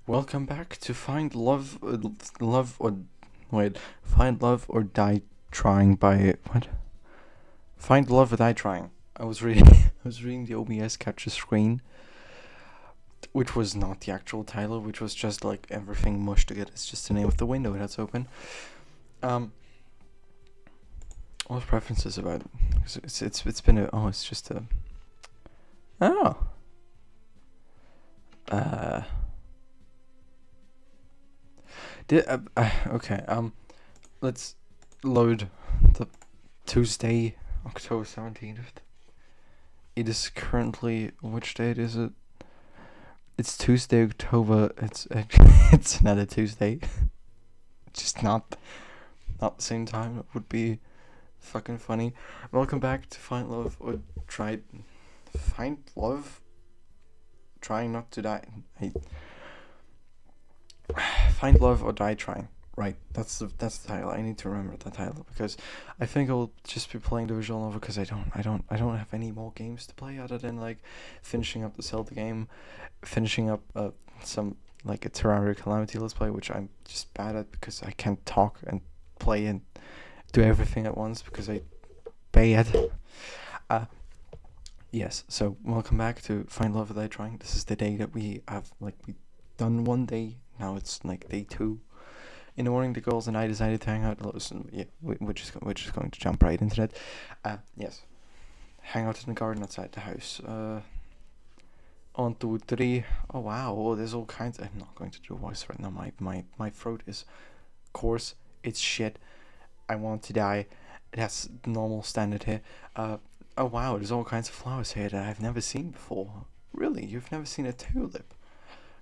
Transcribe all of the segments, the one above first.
Welcome back to Find Love or Die Trying by what? Find Love or Die Trying. I was reading I was reading the OBS capture screen, which was not the actual title, which was just like everything mushed together. It's just the name of the window that's open. What preferences about it? It's been a it's just a oh uh did okay let's load the Tuesday, October 17th. It is currently, which date is it? It's Tuesday, October. It's it's another Tuesday. Just not the same time. It would be fucking funny. Welcome back to Find Love or Find Love. Trying not to die. Find Love or Die Trying. Right, that's the title. I need to remember the title because I think I'll just be playing the visual novel because I don't have any more games to play other than like finishing up the Zelda game, finishing up some like a Terraria Calamity Let's Play, which I'm just bad at because I can't talk and play and do everything at once because I bad. Yes. So welcome back to Find Love or Die Trying. This is the day that we done one day. Now it's like day two. In the morning, the girls and I decided to hang out. Listen, yeah, we're just going to jump right into that. Yes, hang out in the garden outside the house. 1, 2, 3. Oh wow! Oh, there's all kinds. I'm not going to do a voice right now. My throat is coarse. It's shit. I want to die. That's normal standard here. Oh wow! There's all kinds of flowers here that I've never seen before. Really, you've never seen a tulip?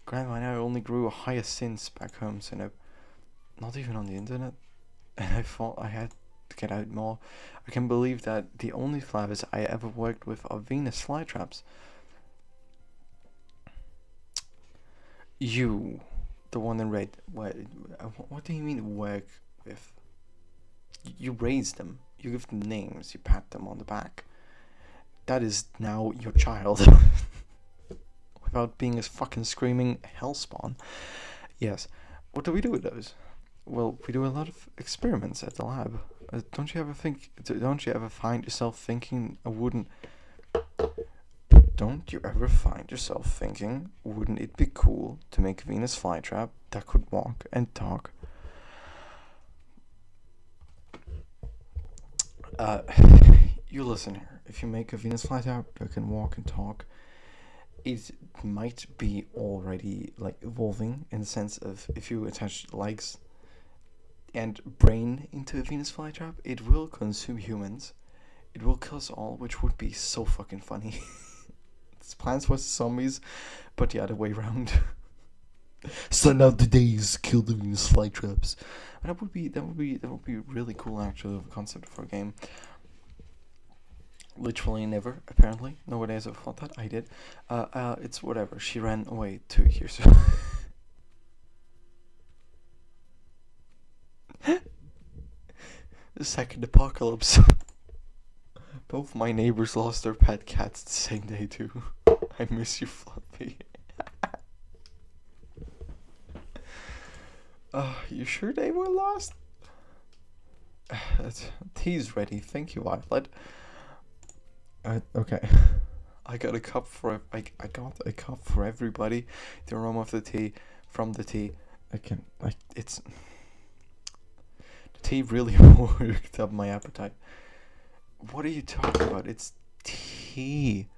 Grandma and I only grew hyacinths back home, so no. Not even on the internet, and I thought I had to get out more. I can believe that the only flowers I ever worked with are Venus flytraps. You, the one in red, what do you mean work with? You raise them, you give them names, you pat them on the back. That is now your child. Without being a fucking screaming hellspawn. Yes. What do we do with those? Well, we do a lot of experiments at the lab. Don't you ever find yourself thinking, don't you ever find yourself thinking, wouldn't it be cool to make a Venus flytrap that could walk and talk? You listen here. If you make a Venus flytrap that can walk and talk, it might be already like evolving in the sense of if you attach legs and brain into a Venus flytrap, it will consume humans. It will kill us all, which would be so fucking funny. It's Plants vs Zombies, but the other way around. Send out the days, kill the Venus flytraps. That would be really cool actually, of a concept for a game. Literally never, apparently. Nobody has ever thought that. I did. It's whatever. She ran away 2 years ago. The second apocalypse. Both my neighbors lost their pet cats the same day too. I miss you, Fluffy. You sure they were lost? Tea's ready. Thank you, Violet. Okay. I got a cup for everybody. The aroma of the tea from the tea. The tea really worked up my appetite. What are you talking about? It's tea.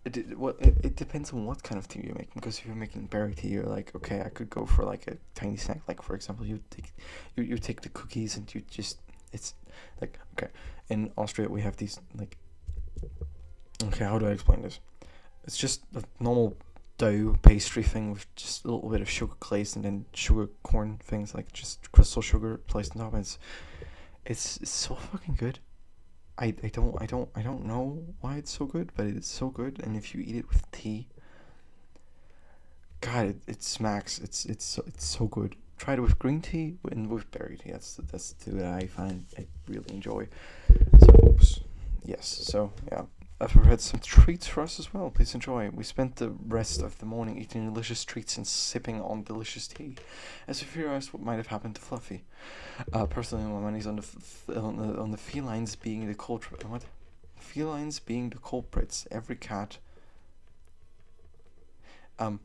It depends on what kind of tea you're making. Because if you're making berry tea, you're like, okay, I could go for like a tiny snack. Like for example, you take the cookies and it's like okay. In Austria, we have these like. Okay, how do I explain this? It's just a normal dough pastry thing with just a little bit of sugar glaze and then sugar corn things like just crystal sugar placed on top. It's so fucking good. I don't know why it's so good, but it's so good. And if you eat it with tea, God, it smacks. It's so good. Try it with green tea and with berry tea. That's the two that I find I really enjoy. So oops, yes. So yeah, I've prepared some treats for us as well. Please enjoy. We spent the rest of the morning eating delicious treats and sipping on delicious tea. As we theorized what might have happened to Fluffy. Personally, my money's on the felines being the culprit. What? Felines being the culprits. Every cat. Um.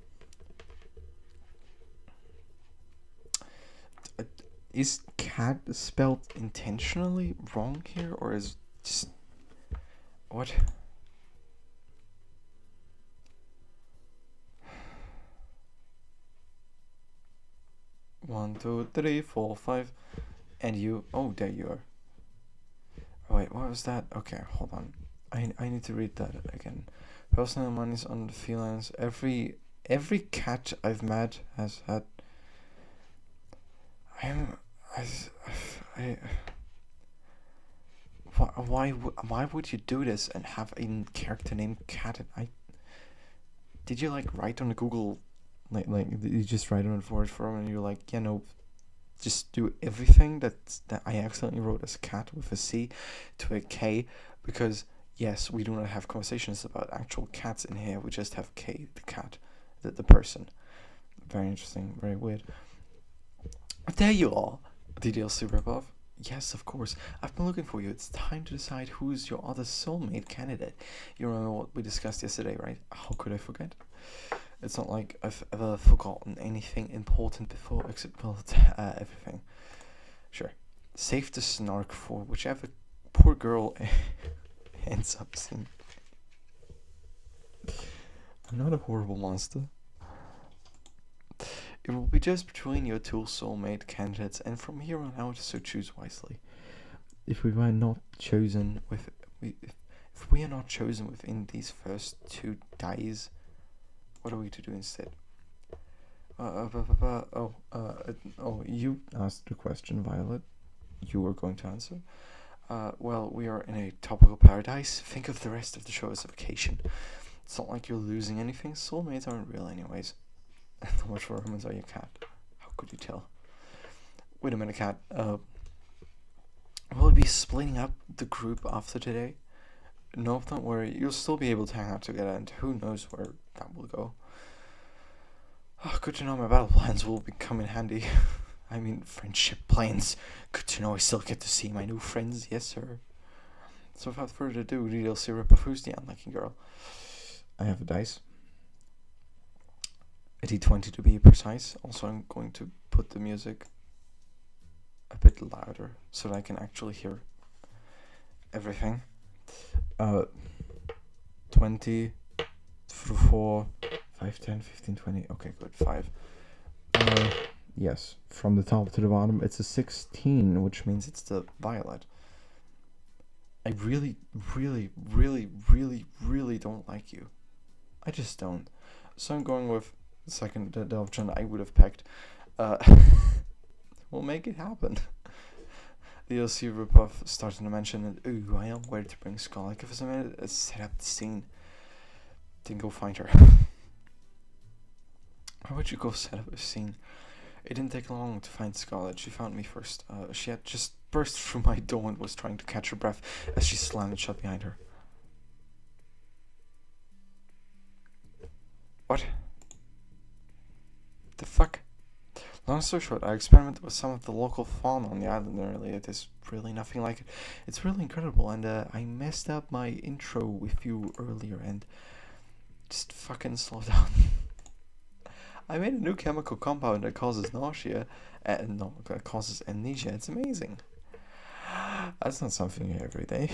Is cat spelled intentionally wrong here, or is just what? 1, 2, 3, 4, 5, and you. Oh, there you are. Oh, wait, what was that? Okay, hold on. I need to read that again. Personal money's on the felines. Every cat I've met has had. I why would you do this and have a character named Cat? Did you like write on the Google, like you just write on the forward form and you're like, just do everything that I accidentally wrote as cat with a C to a K, because yes, we do not have conversations about actual cats in here. We just have K, the cat, the person. Very interesting, very weird. There you are, the DLC ripoff. Yes, of course. I've been looking for you. It's time to decide who's your other soulmate candidate. You remember what we discussed yesterday, right? How could I forget? It's not like I've ever forgotten anything important before, except, well, everything. Sure. Save the snark for whichever poor girl ends up seeing. I'm not a horrible monster. It will be just between your two soulmate candidates, and from here on out, so choose wisely. If we are not chosen if we are not chosen within these first 2 days, what are we to do instead? You asked the question, Violet. You were going to answer. Well, we are in a tropical paradise. Think of the rest of the show as a vacation. It's not like you're losing anything. Soulmates aren't real anyways. How much for romance are you, Cat? How could you tell? Wait a minute, Cat. Will we be splitting up the group after today? No, don't worry. You'll still be able to hang out together, and who knows where that will go. Oh, good to know my battle plans will come in handy. I mean, friendship plans. Good to know I still get to see my new friends. Yes, sir. So without further ado, the DLC rip of Who's the Unlucky Girl? I have a dice. A d20 to be precise. Also, I'm going to put the music a bit louder so that I can actually hear everything. 20, 4, 5, 10, 15, 20. Okay, good. 5. Yes, from the top to the bottom, it's a 16, which means it's the violet. I really, really, really, really, really don't like you. I just don't. So I'm going with the option I would have picked. We'll make it happen. The DLC ripoff starting to mention that, ooh, I am where to bring Scarlet. Give us a minute, set up the scene. Then go find her. Why would you go set up a scene? It didn't take long to find Scarlet. She found me first. She had just burst through my door and was trying to catch her breath as she slammed it shut behind her. What? The fuck? Long story short, I experimented with some of the local fauna on the island earlier. There's really nothing like it. It's really incredible, and I messed up my intro with you earlier, and just fucking slow down. I made a new chemical compound that causes nausea, and no, that causes amnesia. It's amazing. That's not something you hear every day.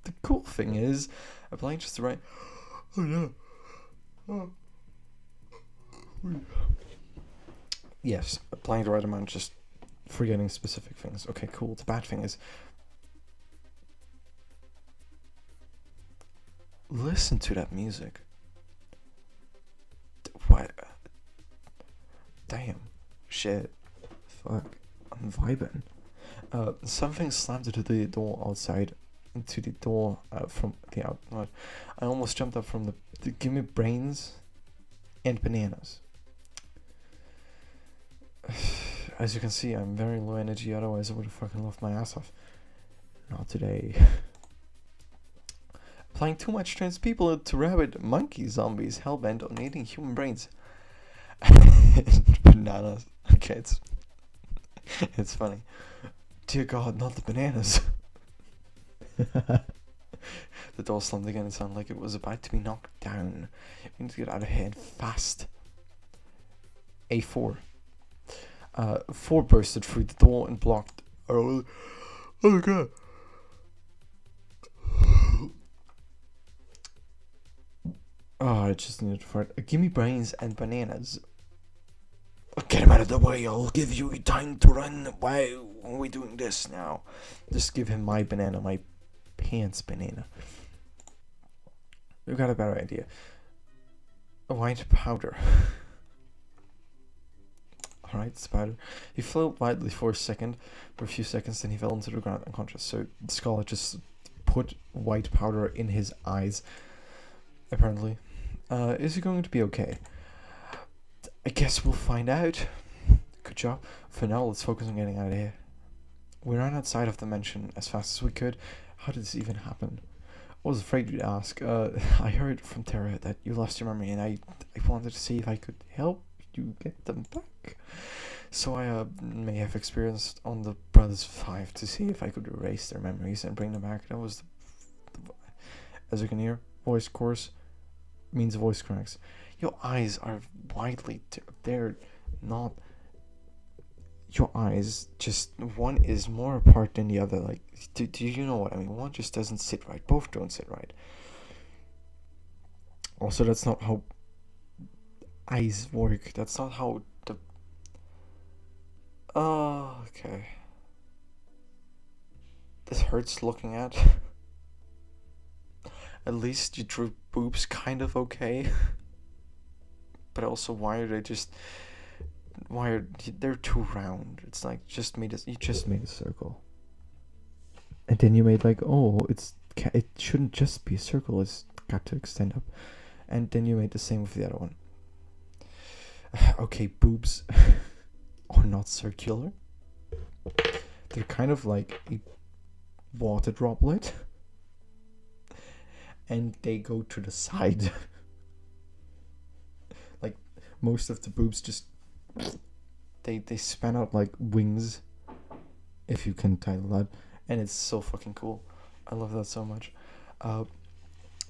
The cool thing is, applying just the right. Oh no. Oh. Yes, applying the right amount, just forgetting specific things. Okay, cool. The bad thing is, listen to that music. What? Damn. Shit. Fuck. I'm vibing. Something slammed into the door outside. Into the door from the outside. I almost jumped up from the give me brains and bananas. As you can see, I'm very low energy, otherwise I would have fucking laughed my ass off. Not today. applying too much people into rabid monkey zombies hellbent on eating human brains. Bananas. Okay, it's funny. Dear God, not the bananas. The door slammed again and sounded like it was about to be knocked down. We need to get out of here and fast. A4. 4 bursted through the door and blocked. Oh God. Oh, I just needed to fart. Give me brains and bananas. Get him out of the way. I'll give you time to run. Why are we doing this now? Just give him my banana, my pants banana. We've got a better idea. A white powder. Alright, spider. He floated widely for a few seconds, then he fell into the ground unconscious. So the scholar just put white powder in his eyes, apparently. Is he going to be okay? I guess we'll find out. Good job. For now, let's focus on getting out of here. We ran outside of the mansion as fast as we could. How did this even happen? I was afraid you'd ask. I heard from Tara that you lost your memory, and I wanted to see if I could help you get them back. So I may have experienced on the Brothers 5 to see if I could erase their memories and bring them back. That was as you can hear, voice course means voice cracks. Your eyes are widely they're not. Your eyes, just one is more apart than the other. Like, do you know what I mean? One just doesn't sit right. Both don't sit right. Also, that's not how eyes work. That's not how the. Oh, okay. This hurts looking at. At least you drew boobs kind of okay. But also, why are they just. They're too round. It's like you just made a circle, and then you made like, oh, it shouldn't just be a circle. It's got to extend up, and then you made the same with the other one. Okay, boobs are not circular. They're kind of like a water droplet, and they go to the side. Like most of the boobs just. They span out like wings, if you can title that, and it's so fucking cool. I love that so much.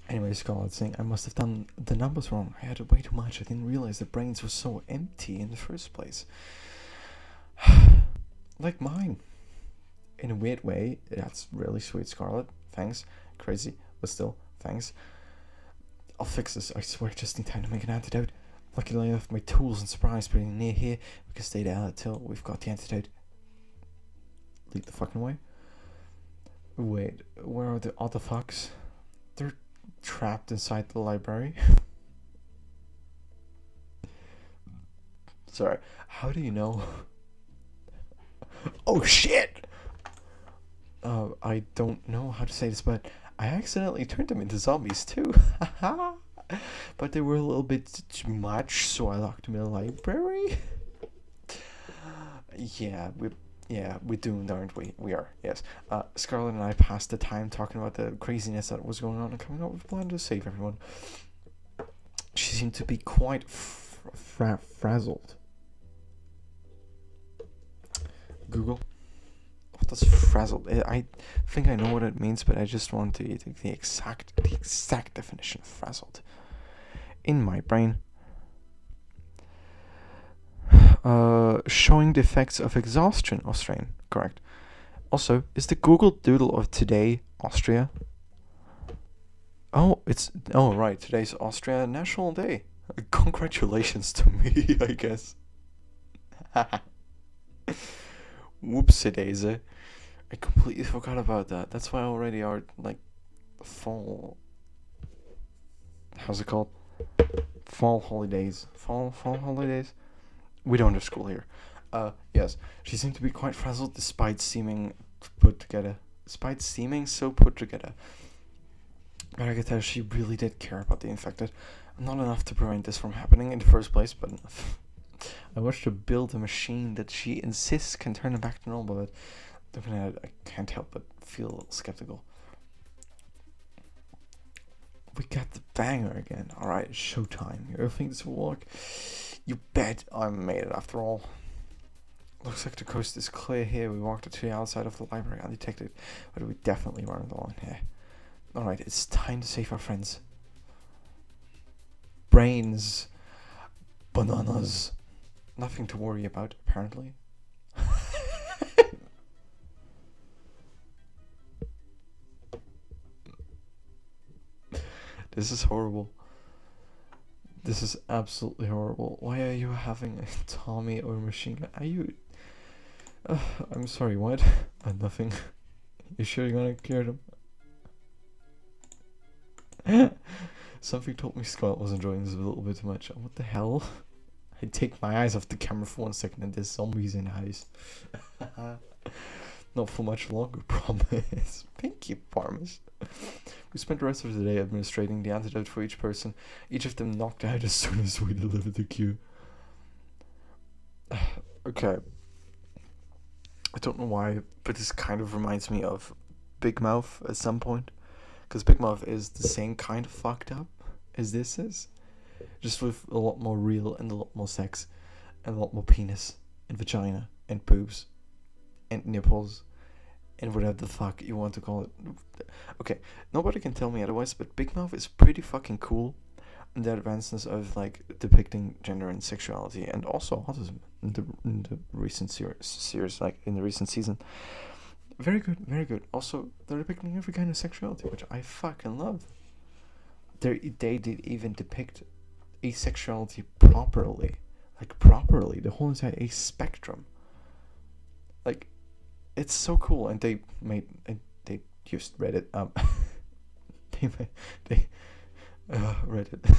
Anyway, Scarlet saying I must have done the numbers wrong. I had way too much. I didn't realize the brains were so empty in the first place. Like mine. In a weird way. That's really sweet, Scarlet. Thanks. Crazy, but still, thanks. I'll fix this, I swear, just in time to make an antidote. Luckily I left my tools and supplies pretty near here. We can stay there until we've got the antidote. Lead the fucking way. Wait, where are the other fucks? They're trapped inside the library. Sorry, how do you know? Oh shit! I don't know how to say this, but I accidentally turned them into zombies too. Haha. But they were a little bit too much, so I locked them in the library. We're doomed, aren't we? We are, yes. Scarlet and I passed the time talking about the craziness that was going on and coming up with a plan to save everyone. She seemed to be quite frazzled. Google. What does frazzled? I think I know what it means, but I just want to take the exact definition of frazzled. In my brain. Showing the effects of exhaustion or strain. Correct. Also, is the Google Doodle of today Austria? Oh, right. Today's Austria National Day. Congratulations to me, I guess. Whoopsie daisy. I completely forgot about that. That's why already our fall. How's it called? Fall holidays. Fall holidays? We don't have school here. Yes. She seemed to be quite frazzled despite seeming so put together. But I could tell she really did care about the infected. Not enough to prevent this from happening in the first place, but enough. I watched her build a machine that she insists can turn them back to normal, but looking at it, I can't help but feel a little skeptical. We got the banger again. Alright, it's showtime. You ever think this will work? You bet I made it after all. Looks like the coast is clear here. We walked to the outside of the library undetected, but we definitely weren't alone here. Alright, it's time to save our friends. Brains. Bananas. Nothing to worry about, apparently. This is horrible. This is absolutely horrible. Why are you having a Tommy or machine gun? Are you... I'm sorry, what? Nothing. You sure you're gonna cure them? Something told me Scott was enjoying this a little bit too much. What the hell? I take my eyes off the camera for 1 second and there's zombies in the house. Not for much longer, promise. Thank you, promise. We spent the rest of the day administrating the antidote for each person, each of them knocked out as soon as we delivered the cue. Okay. I don't know why, but this kind of reminds me of Big Mouth at some point. Because Big Mouth is the same kind of fucked up as this is. Just with a lot more real and a lot more sex. And a lot more penis and vagina and boobs and nipples and whatever the fuck you want to call it. Okay, nobody can tell me otherwise, but Big Mouth is pretty fucking cool. And the advancements of like depicting gender and sexuality and also autism in the recent series, like in the recent season. Very good, very good. Also, they're depicting every kind of sexuality, which I fucking love. They did even depict asexuality properly. Like, properly. The whole entire ace spectrum. Like, it's so cool. And they used Reddit. Reddit.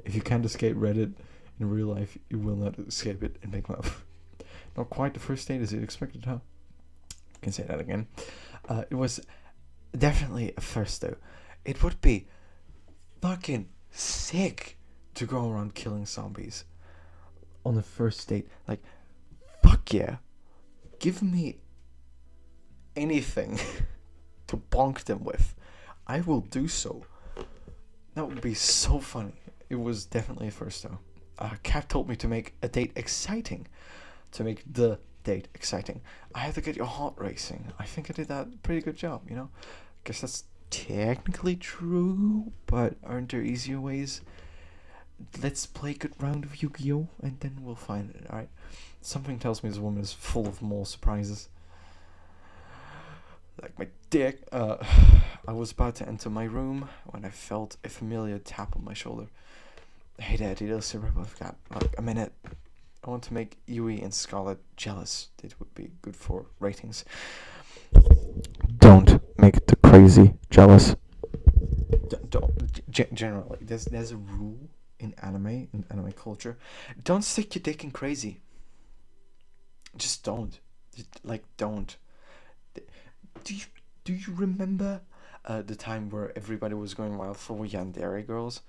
If you can't escape Reddit in real life, you will not escape it in Big Mouth. Not quite the first date as you expected, huh? I can say that again. It was definitely a first, though. It would be fucking sick to go around killing zombies on the first date. Like, fuck yeah. Give me anything to bonk them with. I will do so. That would be so funny. It was definitely a first, though. Kat told me to make a date exciting. To make the date exciting. I have to get your heart racing. I think I did that pretty good job, you know? I guess that's technically true, but aren't there easier ways? Let's play a good round of Yu-Gi-Oh! And then we'll find it, alright? Something tells me this woman is full of more surprises. Like my dick. I was about to enter my room when I felt a familiar tap on my shoulder. Hey there, little Silver, I've got like a minute. I want to make Yui and Scarlet jealous. It would be good for ratings. Don't make the crazy jealous. Generally, there's a rule in anime culture. Don't stick your dick in crazy. Just don't. Don't. Do you remember the time where everybody was going wild for Yandere girls?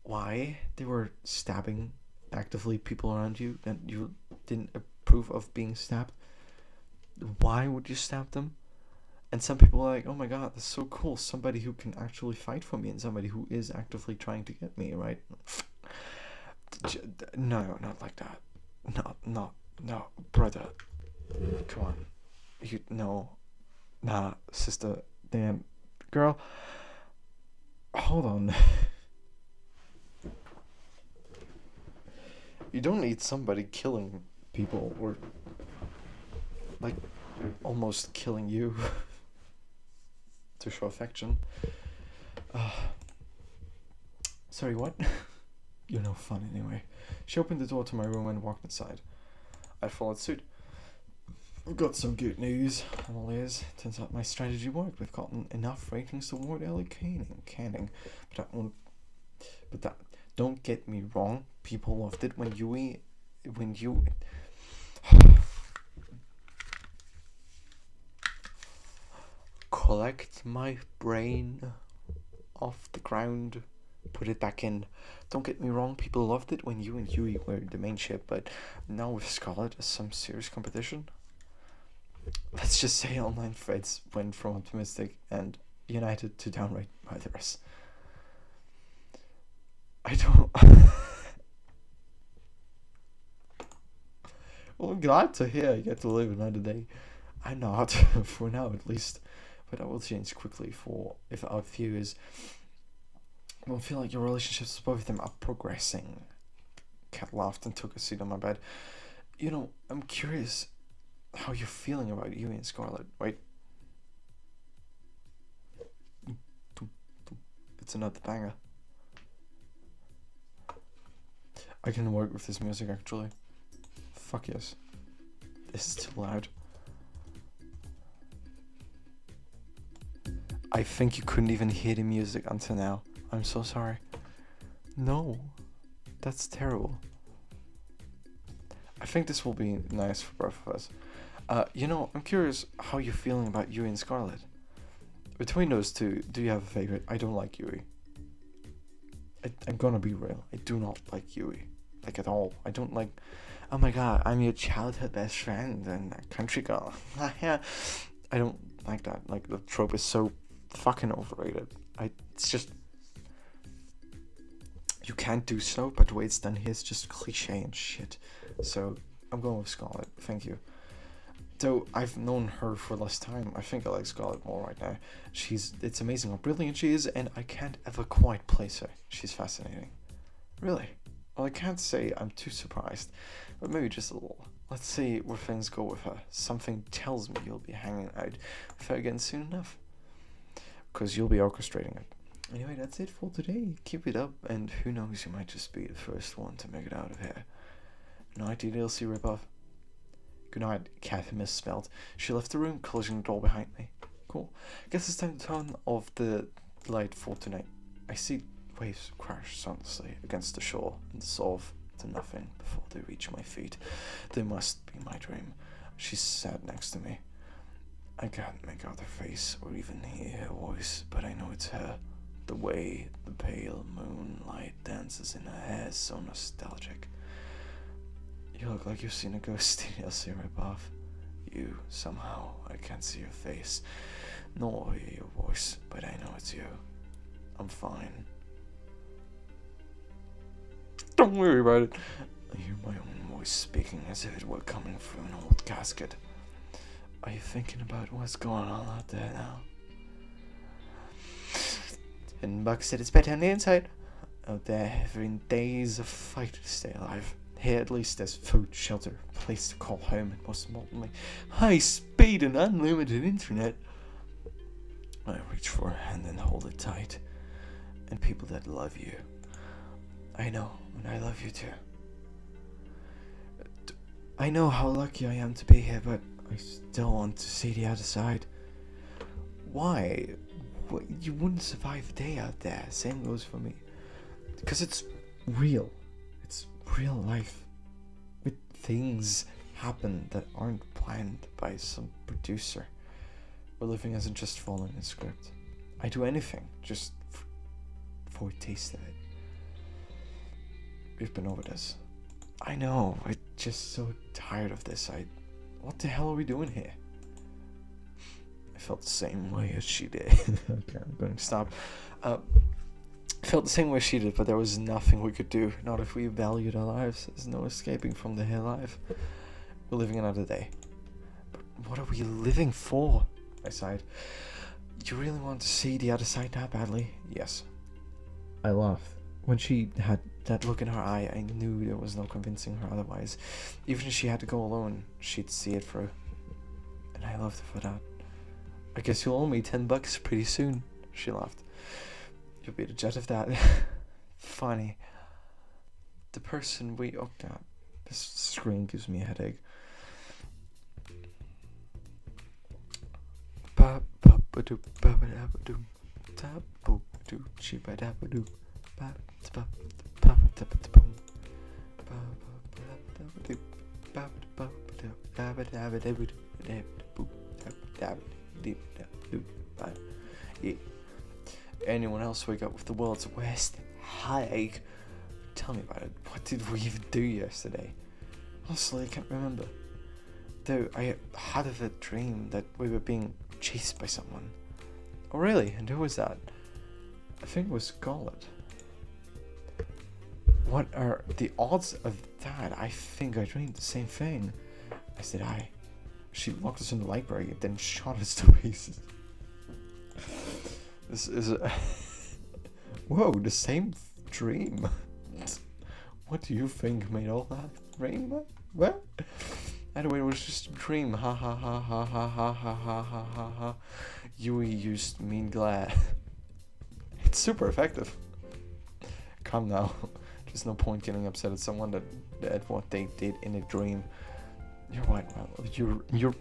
Why they were stabbing actively people around you that you didn't approve of being stabbed? Why would you stab them? And some people are like, oh my god, that's so cool. Somebody who can actually fight for me and somebody who is actively trying to get me, right? No, not like that. No, brother. Come on. Nah, sister. Damn. Girl. Hold on. You don't need somebody killing people or like almost killing you to show affection. Sorry, what? You're no fun anyway. She opened the door to my room and walked inside. I followed suit. I've got some good news. Well, turns out my strategy worked. We've gotten enough ratings to warrant Ellie canning. But don't get me wrong. People loved it when you collect my brain off the ground, put it back in. Don't get me wrong, people loved it when you and Yui were the main ship, but now with Scarlet as some serious competition. Let's just say online threads went from optimistic and United to downright murderous. I don't. Well, I'm glad to hear you get to live another day. I'm not, for now at least. But I will change quickly for if our viewers don't feel like your relationships with both of them are progressing. Cat laughed and took a seat on my bed. You know, I'm curious how you're feeling about Yui and Scarlet. Wait. It's another banger. I can work with this music actually. Fuck yes. This is too loud. I think you couldn't even hear the music until now. I'm so sorry. No. That's terrible. I think this will be nice for both of us. You know, I'm curious how you're feeling about Yui and Scarlet. Between those two, do you have a favorite? I don't like Yui. I'm gonna be real. I do not like Yui. Like at all. I don't like... Oh my god, I'm your childhood best friend and a country girl. I don't like that. Like, the trope is so fucking overrated. It's just... You can't do so, but the way it's done here is just cliche and shit. So, I'm going with Scarlet. Thank you. Though I've known her for less time, I think I like Scarlet more right now. It's amazing how brilliant she is, and I can't ever quite place her. She's fascinating. Really? Well, I can't say I'm too surprised, but maybe just a little. Let's see where things go with her. Something tells me you'll be hanging out with her again soon enough. Because you'll be orchestrating it. Anyway, that's it for today. Keep it up, and who knows, you might just be the first one to make it out of here. Nighty DLC ripoff. Good night, Cat misspelled. She left the room, closing the door behind me. Cool. Guess it's time to turn off the light for tonight. I see waves crash soundlessly against the shore and dissolve to nothing before they reach my feet. They must be my dream. She sat next to me. I can't make out her face or even hear her voice, but I know it's her. The way the pale moonlight dances in her hair is so nostalgic. You look like you've seen a ghost in your ripoff. You, somehow, I can't see your face, nor hear your voice, but I know it's you. I'm fine. Don't worry about it. I hear my own voice speaking as if it were coming through an old casket. Are you thinking about what's going on out there now? And Buck said it's better on the inside. Out there, having days of fight to stay alive. Here at least there's food, shelter, a place to call home, and most importantly, high speed and unlimited internet. I reach for a hand and hold it tight. And people that love you. I know, and I love you too. I know how lucky I am to be here, but I still want to see the other side. Why? You wouldn't survive a day out there. Same goes for me. Because it's real. It's real life. With things happen that aren't planned by some producer. Where living isn't just following a script. I do anything just for a taste of it. We've been over this. I know, I'm just so tired of this. What the hell are we doing here? I felt the same way as she did. Okay, I'm going to stop. I felt the same way she did, but there was nothing we could do. Not if we valued our lives. There's no escaping from the here life. We're living another day. But what are we living for? I sighed. You really want to see the other side that badly? Yes. I laughed. When she had that look in her eye, I knew there was no convincing her otherwise. Even if she had to go alone, she'd see it through. And I loved her for that. I guess you'll owe me $10 pretty soon, she laughed. You'll be the judge of that. Funny. The person we... Oh god. This screen gives me a headache. Ba-ba-ba-doo, ba-ba-da-ba-doo, ta-boo-doo, chi-ba-da-ba-doo, ba-ba-da-ba-da-ba-doo, ba-ba-ba-da-ba-doo, ba-ba-da-ba-doo, ba-ba-da-ba-da-ba-doo, ba-ba-da-ba-doo, ba. Yeah. Anyone else wake up with the world's worst headache? Tell me about it. What did we even do yesterday? Honestly, I can't remember. Though I had a dream that we were being chased by someone. Oh really? And who was that? I think it was Scarlet. What are the odds of that? I think I dreamed the same thing. As did I. She locked us in the library and then shot us to pieces. This is a... Whoa, the same dream. What do you think made all that dream? What? Anyway, it was just a dream. Ha ha ha ha ha ha ha ha ha ha ha. Yui used mean glare. It's super effective. Come now. There's no point getting upset at someone at what they did in a dream. You're right, well, you're...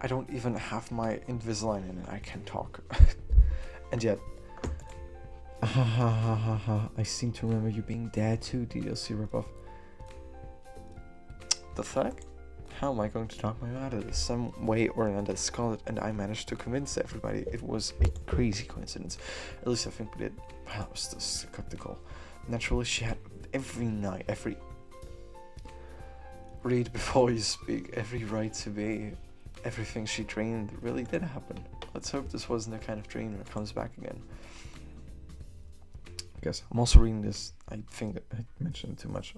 I don't even have my Invisalign in and I can talk. And yet... Ha ha ha ha ha. I seem to remember you being there too, DLC ripoff. The fuck? How am I going to talk my way out of this? Some way or another, Scarlet and I managed to convince everybody it was a crazy coincidence. At least I think we did. Wow, I was just skeptical. Naturally, she had every night, every... Read before you speak, every right to be. Everything she dreamed really did happen. Let's hope this wasn't the kind of dream that comes back again. I guess I'm also reading this. I think I mentioned it too much.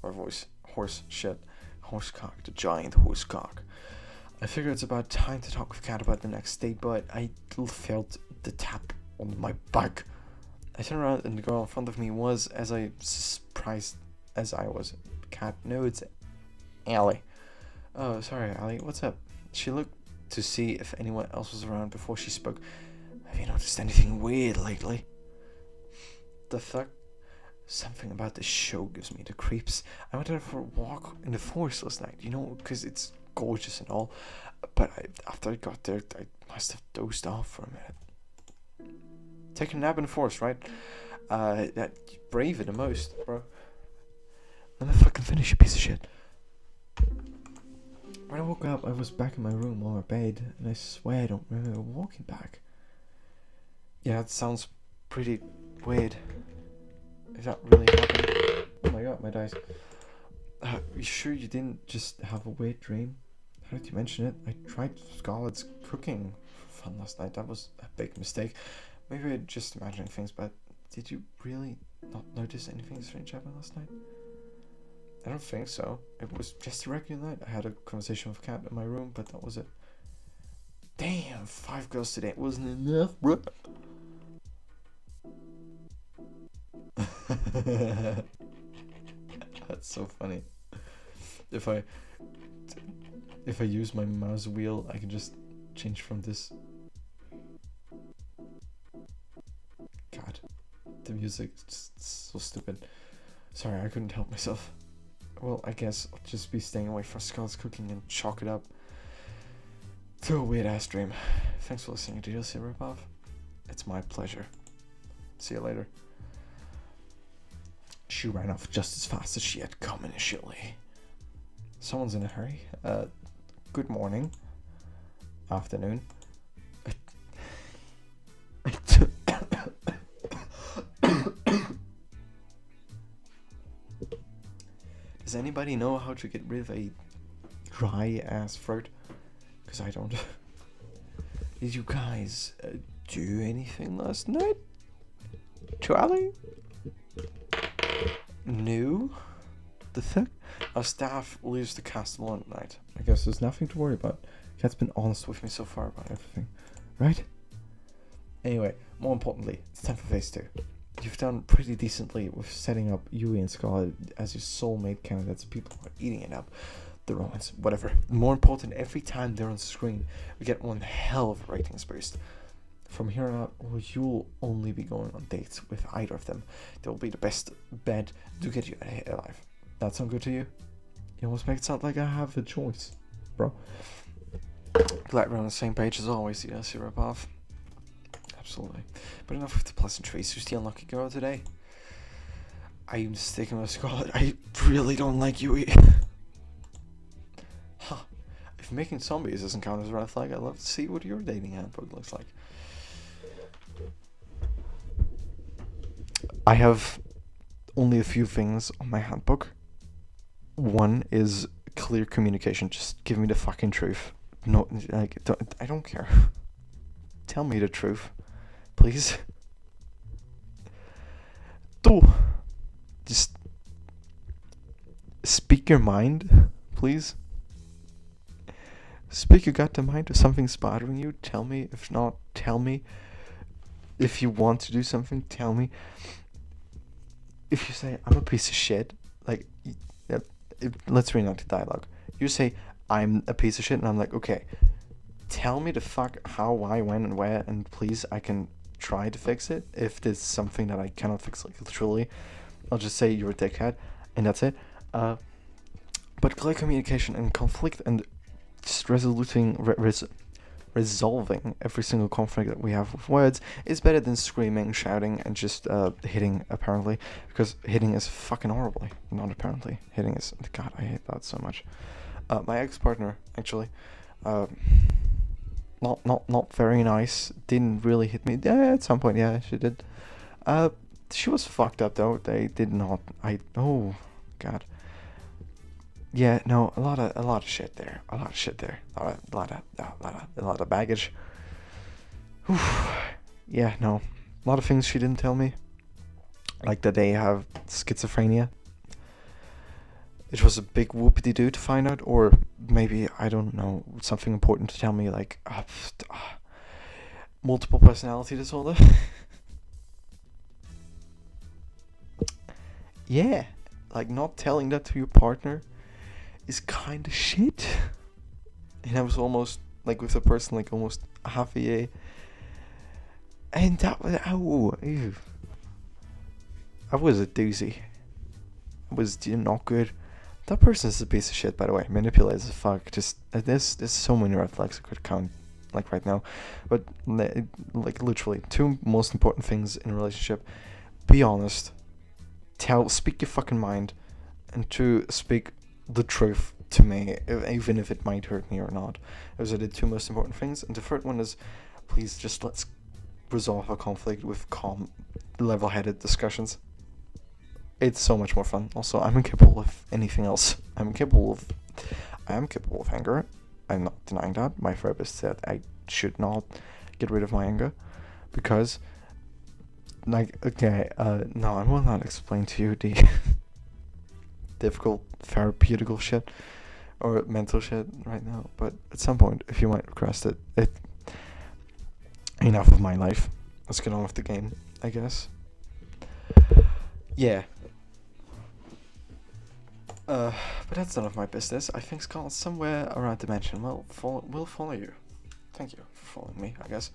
Our voice. Horse shit. Horsecock. The giant horsecock. I figure it's about time to talk with Kat about the next date, but I felt the tap on my back. I turned around and the girl in front of me was as surprised as I was. Kat, no, it's Allie. Oh, sorry, Allie. What's up? She looked to see if anyone else was around before she spoke. Have you noticed anything weird lately? The fuck? Something about this show gives me the creeps. I went out for a walk in the forest last night, you know, because it's gorgeous and all. But after I got there, I must have dozed off for a minute. Take a nap in the forest, right? Brave it the most, bro. Let me fucking finish, you piece of shit. When I woke up, I was back in my room on my bed, and I swear I don't remember walking back. Yeah, it sounds pretty weird. If that really happened. Oh my god, my dice. You sure you didn't just have a weird dream? How did you mention it? I tried Scarlet's cooking for fun last night. That was a big mistake. Maybe I'm just imagining things, but did you really not notice anything strange happen last night? I don't think so. It was just a regular night. I had a conversation with Kat in my room, but that was it. Damn, 5 girls today wasn't enough, bro. That's so funny. If I use my mouse wheel, I can just change from this. God, the music is just so stupid. Sorry, I couldn't help myself. Well, I guess I'll just be staying away from Scarlet's cooking and chalk it up to a weird ass dream. Thanks for listening to DLC Ripoff. It's my pleasure. See you later. She ran off just as fast as she had come initially. Someone's in a hurry. Good morning. Afternoon. Does anybody know how to get rid of a dry ass throat? Because I don't. Did you guys do anything last night? Charlie? No? The fuck? Our staff leaves the castle at night. I guess there's nothing to worry about. Kat's been honest with me so far about everything. Right? Anyway, more importantly, it's time for phase 2. You've done pretty decently with setting up Yui and Scarlet as your soulmate candidates. People are eating it up. The romance, whatever. More important, every time they're on screen, we get one hell of a ratings boost. From here on out, you'll only be going on dates with either of them. They'll be the best bet to get you alive. That sound good to you? You almost make it sound like I have a choice, bro. Glad we're on the same page as always, yes, you're above. Absolutely. But enough with the pleasantries. Who's the unlucky girl today? I'm sticking with Scarlet. I really don't like Yui. Huh. If making zombies doesn't count as a red flag, I'd love to see what your dating handbook looks like. I have only a few things on my handbook. One is clear communication. Just give me the fucking truth. no, like, I don't care. Tell me the truth, please. Do just speak your mind, please. Speak your goddamn mind. If something's bothering you, tell me. If not, tell me. If you want to do something, tell me. If you say I'm a piece of shit, like, let's reenact the dialogue. You say I'm a piece of shit, and I'm like, okay, tell me the fuck how, why, when, and where, and please, I can try to fix it. If there's something that I cannot fix, like literally, I'll just say you're a dickhead, and that's it. But clear communication and conflict and just resolving every single conflict that we have with words is better than screaming, shouting, and just hitting, apparently. Because hitting is fucking horribly. Not apparently. Hitting is... God, I hate that so much. My ex-partner, actually, not very nice. Didn't really hit me. Yeah, at some point, yeah, she did. She was fucked up, though. They did not... Oh, God. Yeah, no, a lot of shit there. A lot of shit there. A lot of baggage. Whew. Yeah, no, a lot of things she didn't tell me. Like that they have schizophrenia. It was a big whoopity-doo to find out, or maybe, I don't know, something important to tell me, like multiple personality disorder. Yeah, like not telling that to your partner is kind of shit. And I was almost, like, with a person, like, almost half a year. And that was, ew. I was a doozy. I was not good. That person is a piece of shit, by the way. Manipulates as fuck. Just, there's so many red flags I could count, like, right now. But, like, literally, two most important things in a relationship. Be honest. Speak your fucking mind. And two, speak the truth to me, even if it might hurt me or not. Those are the two most important things. And the third one is, please just let's resolve a conflict with calm, level-headed discussions. It's so much more fun. Also, I'm incapable of anything else. I am capable of anger. I'm not denying that. My therapist said I should not get rid of my anger because, like, okay, no, I will not explain to you the difficult therapeutical shit or mental shit right now, but at some point, if you might request it, enough of my life. Let's get on with the game, I guess. Yeah. But that's none of my business. I think Scarlet somewhere around Dimension will follow you. Thank you for following me, I guess.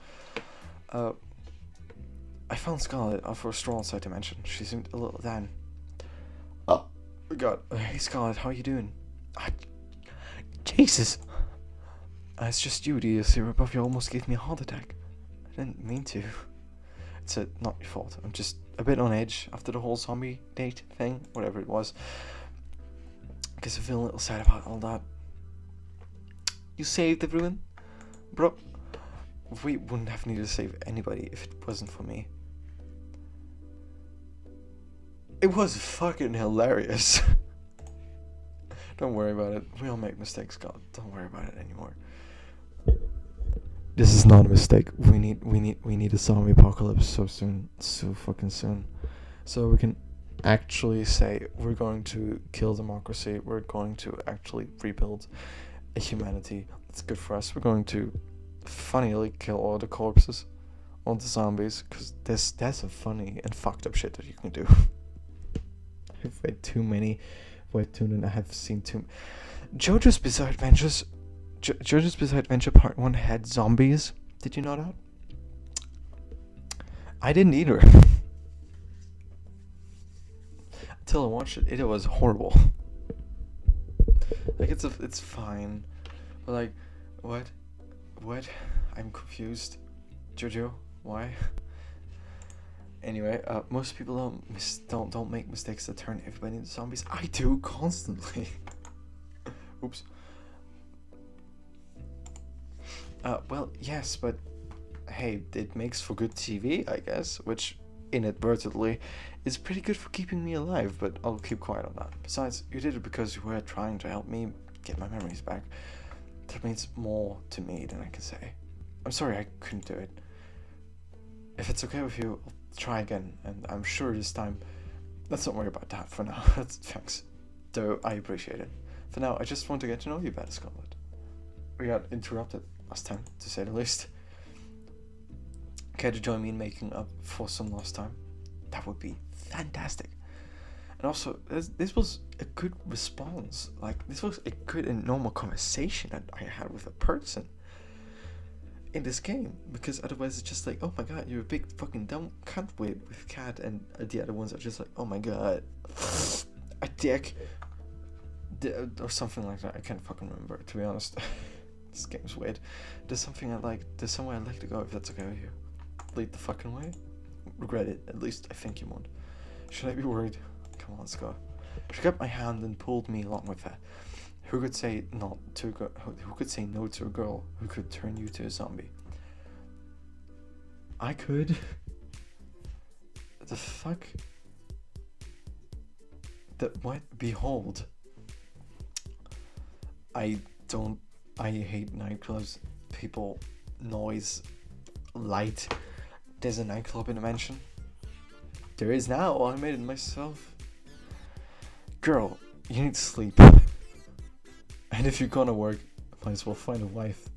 I found Scarlet for a stroll inside Dimension. She seemed a little down. Oh, God. Hey, Scarlet, how are you doing? Jesus. It's just you, the zero above you almost gave me a heart attack. I didn't mean to. It's not your fault. I'm just a bit on edge after the whole zombie date thing, whatever it was. Guess I feel a little sad about all that. You saved everyone, bro. We wouldn't have needed to save anybody if it wasn't for me. It was fucking hilarious. Don't worry about it. We all make mistakes, God. Don't worry about it anymore. This is not a mistake. We need a zombie apocalypse so soon. So fucking soon. So we can actually say we're going to kill democracy. We're going to actually rebuild a humanity that's good for us. We're going to funnily kill all the corpses, all the zombies, because there's some funny and fucked up shit that you can do. I've read too many webtoon and I have seen too. JoJo's Bizarre Adventures. JoJo's Bizarre Adventure Part 1 had zombies. Did you know that? I didn't either. Until I watched it, it was horrible. Like, it's fine. But, like, what? I'm confused. JoJo, why? Anyway, most people don't make mistakes that turn everybody into zombies. I do constantly. Oops. Well, yes, but hey, it makes for good TV, I guess, which inadvertently is pretty good for keeping me alive, but I'll keep quiet on that. Besides, you did it because you were trying to help me get my memories back. that means more to me than I can say. I'm sorry I couldn't do it. If it's okay with you, I'll try again, and I'm sure this time. Let's not worry about that for now. Thanks. Though I appreciate it. For now, I just want to get to know you better, Scarlett. We got interrupted last time, to say the least. Care to join me in making up for some lost time? That would be fantastic. And also, this was a good response. Like, this was a good and normal conversation that I had with a person in this game. Because otherwise it's just like, oh my god, you're a big fucking dumb cunt with Cat, and the other ones are just like, oh my god, a dick. Or something like that. I can't fucking remember, to be honest. This game's weird. There's somewhere I'd like to go, if that's okay with you. Lead the fucking way. Regret it, at least I think you won't. Should I be worried? Come on, let's go. She grabbed my hand and pulled me along with her. Who could say no to a girl who could turn you to a zombie? I could. The fuck? What? Behold. I hate nightclubs. People, noise, light. There's a nightclub in the mansion. There is now. I made it myself. Girl, you need to sleep. And if you're gonna work, might as well find a wife.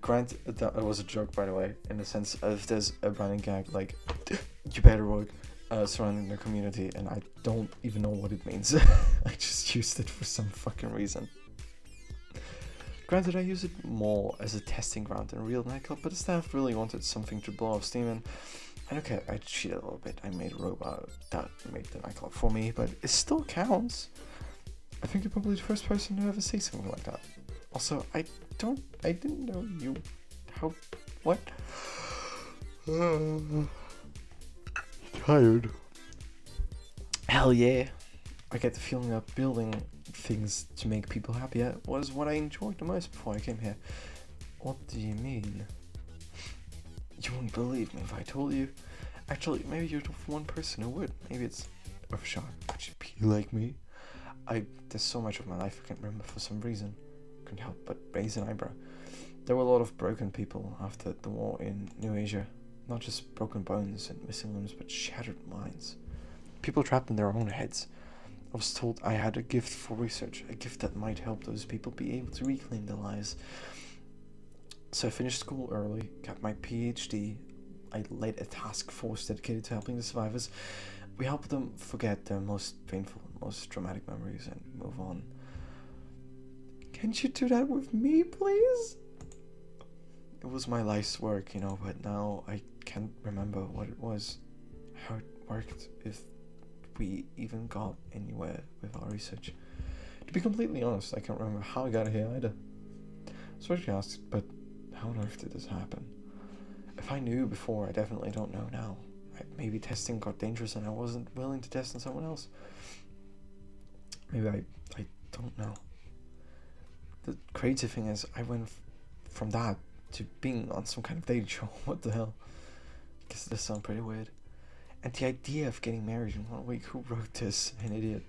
Grant, that was a joke, by the way, in the sense of there's a running gag like, you better work, surrounding the community, and I don't even know what it means. I just used it for some fucking reason. Granted, I use it more as a testing ground than a real nightclub, but the staff really wanted something to blow off steam in. And okay, I cheated a little bit. I made a robot that made the nightclub for me, but it still counts. I think you're probably the first person to ever say something like that. Also, I didn't know you. What? Tired. Hell yeah. I get the feeling that building things to make people happier was what I enjoyed the most before I came here. What do you mean? You wouldn't believe me if I told you. Actually, maybe you're the one person who would. Maybe it's worth a shot. Would you be like me? There's so much of my life I can't remember for some reason. Couldn't help but raise an eyebrow. There were a lot of broken people after the war in New Asia. Not just broken bones and missing limbs, but shattered minds. People trapped in their own heads. I was told I had a gift for research, a gift that might help those people be able to reclaim their lives. So I finished school early, got my PhD. I led a task force dedicated to helping the survivors. We helped them forget their most painful, most traumatic memories and move on. Can't you do that with me, please? It was my life's work, but now I can't remember what it was, how it worked, if we even got anywhere with our research. To be completely honest, I can't remember how I got here either. Sorry to ask, but how on earth did this happen? If I knew before, I definitely don't know now. Maybe testing got dangerous and I wasn't willing to test on someone else. Maybe I don't know. The crazy thing is, I went from that to being on some kind of dating show. What the hell? I guess this sounds pretty weird. And the idea of getting married in 1 week, who wrote this? An idiot.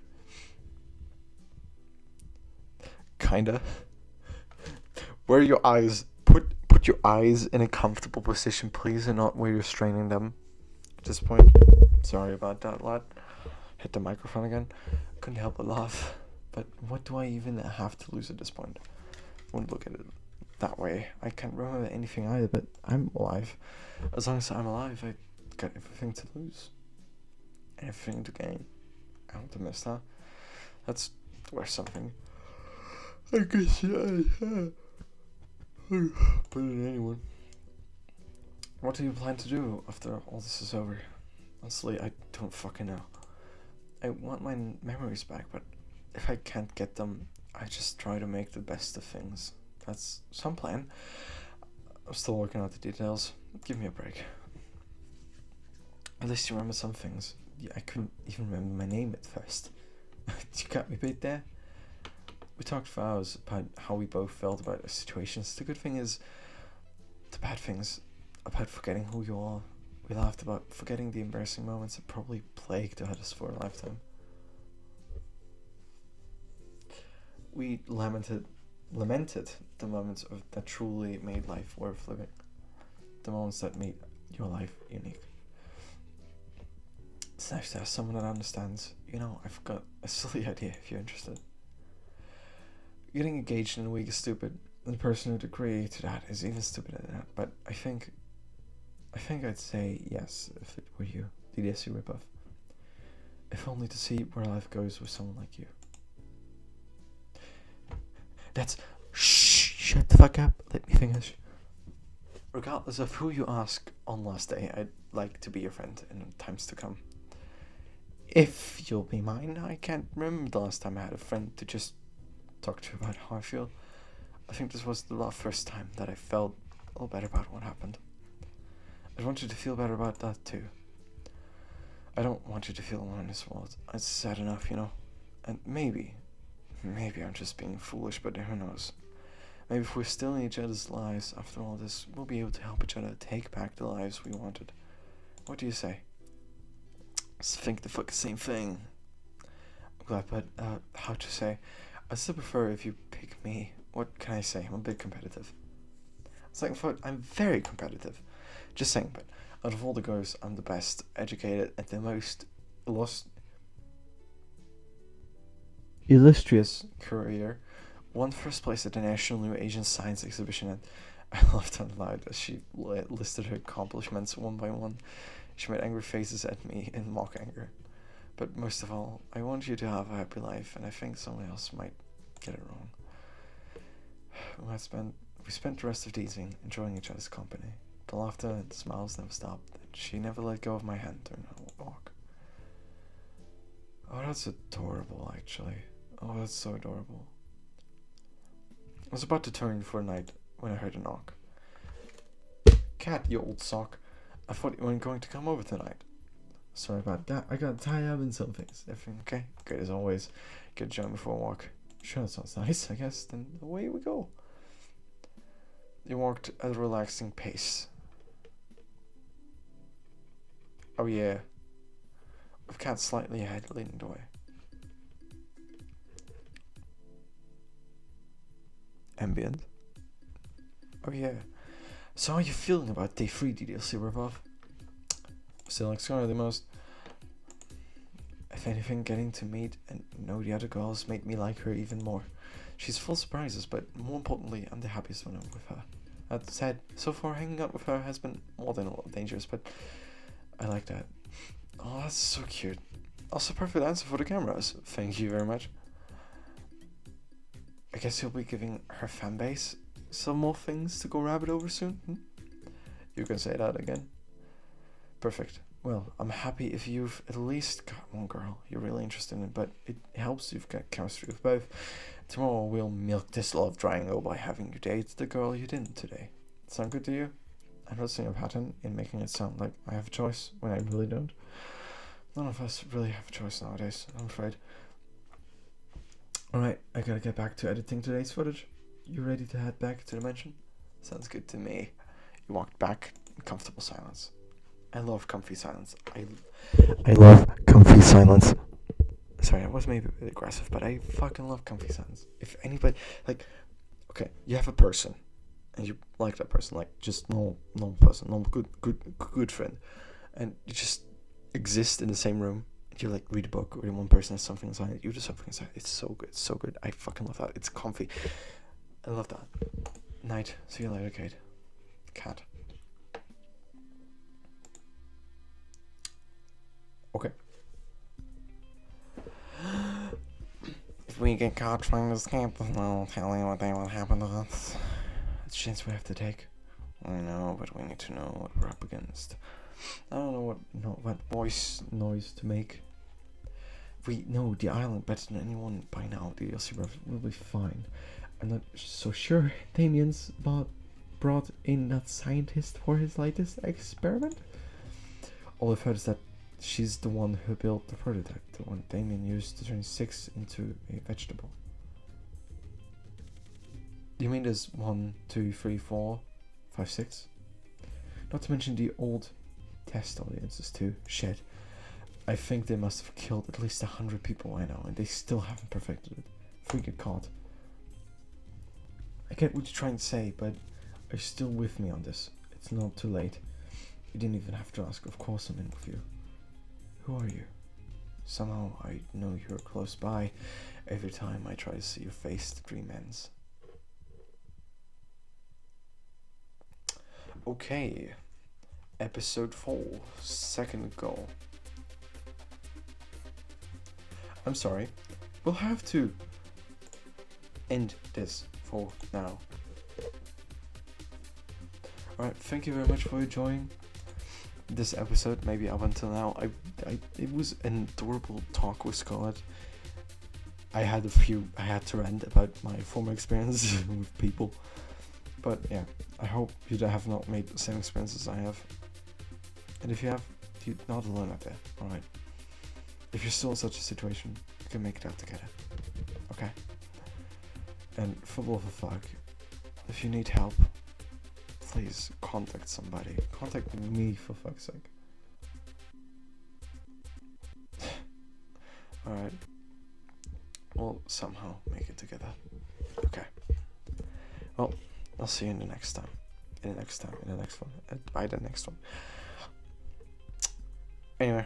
Kinda. Where are your eyes? Put your eyes in a comfortable position, please, and not where you're straining them. At this point, sorry about that, lad. Hit the microphone again. Couldn't help but laugh. But what do I even have to lose at this point? I wouldn't look at it that way. I can't remember anything either, but I'm alive. As long as I'm alive, I got everything to lose. And everything to gain. I don't want to miss that. That's worth something. I guess put it in anyone. What do you plan to do after all this is over? Honestly, I don't fucking know. I want my memories back, but if I can't get them, I just try to make the best of things. That's some plan. I'm still working out the details. Give me a break. At least you remember some things. Yeah, I couldn't even remember my name at first. You got me bit there? We talked for hours about how we both felt about the situations. The good thing is, the bad things about forgetting who you are. We laughed about forgetting the embarrassing moments that probably plagued us for a lifetime. We lamented lamented the moments that truly made life worth living. The moments that made your life unique. It's nice to have someone that understands. I've got a silly idea if you're interested. Getting engaged in a week is stupid. The person who agreed to that is even stupider than that. But I think I'd say yes if it were you, the DSU ripoff. If only to see where life goes with someone like you. That's... Shh! Shut the fuck up. Let me finish. Regardless of who you ask on last day, I'd like to be your friend in times to come. If you'll be mine, I can't remember the last time I had a friend to just talk to about how I feel. I think this was the first time that I felt a little better about what happened. I want you to feel better about that too. I don't want you to feel alone in this world. It's sad enough, And maybe I'm just being foolish, but who knows? Maybe if we're still in each other's lives after all this, we'll be able to help each other take back the lives we wanted. What do you say? I think the fucking same thing. I'm glad, but how to say? I still prefer if you pick me. What can I say? I'm a bit competitive. Second thought, I'm very competitive. Just saying, but out of all the girls, I'm the best educated and the most illustrious career. Won first place at the National New Asian Science Exhibition, and I laughed out loud as she listed her accomplishments one by one. She made angry faces at me in mock anger. But most of all, I want you to have a happy life, and I think someone else might get it wrong. We spent the rest of the evening enjoying each other's company. The laughter and smiles never stopped, and she never let go of my hand during our walk. Oh, that's adorable, actually. Oh, that's so adorable. I was about to turn for a night when I heard a knock. Cat, you old sock. I thought you weren't going to come over tonight. Sorry about that. I got tied up in some things. Everything okay? Good as always. Get a joint before a walk. Sure, that sounds nice, I guess. Then away we go. They walked at a relaxing pace. Oh yeah. With Cat slightly ahead, leading the way. Ambient. Oh yeah. So how are you feeling about day 3 DLC ripoff? Still excited the most. If anything, getting to meet and know the other girls made me like her even more. She's full of surprises, but more importantly, I'm the happiest when I'm with her. That said, so far hanging out with her has been more than a little dangerous, but I like that. Oh, that's so cute. Also, perfect answer for the cameras. Thank you very much. I guess you'll be giving her fanbase some more things to go rabbit over soon? You can say that again. Perfect. Well, I'm happy if you've at least got one girl you're really interested in, but it helps you've got chemistry with both. Tomorrow we'll milk this love triangle by having you date the girl you didn't today. Sound good to you? I'm not seeing a pattern in making it sound like I have a choice when I really don't. None of us really have a choice nowadays, I'm afraid. Alright, I gotta get back to editing today's footage. You ready to head back to the mansion? Sounds good to me. You walked back in comfortable silence. I love comfy silence. I love comfy silence. Sorry, that was maybe a bit aggressive, but I fucking love comfy silence. If anybody, okay, you have a person, and you like that person, just normal person, normal good friend, and you just exist in the same room. You read a book, or one person has something inside, you do something inside. It's so good. I fucking love that. It's comfy. I love that. Night. See you later, Kate. Cat. Okay. If we get caught trying to escape, I'll tell you what they will happen to us. It's a chance we have to take. I know, but we need to know what we're up against. I don't know what voice noise to make. If we know the island better than anyone by now, the DLC will be fine. I'm not so sure Damien's brought in that scientist for his latest experiment. All I've heard is that she's the one who built the prototype, the one Damien used to turn 6 into a vegetable. You mean there's 1, 2, 3, 4, 5, 6? Not to mention the old test audiences too. Shit. I think they must have killed at least 100 people I know, and they still haven't perfected it. If we get caught. I get what you're trying to say, but are you still with me on this? It's not too late. You didn't even have to ask. Of course I'm in with you. Who are you? Somehow I know you're close by. Every time I try to see your face, the dream ends. Okay. Episode 4. Second goal. I'm sorry. We'll have to end this for now. Alright, thank you very much for enjoying this episode, maybe up until now. It was an adorable talk with Scarlett. I had to rant about my former experiences with people. But yeah, I hope you have not made the same experiences I have. And if you have, you're not alone out there, alright? If you're still in such a situation, you can make it out together. Okay? And for love of fuck, if you need help, please contact somebody. Contact me, for fuck's sake. Alright. We'll somehow make it together. Okay. Well, I'll see you in the next time. In the next one. By the next one. Anyway.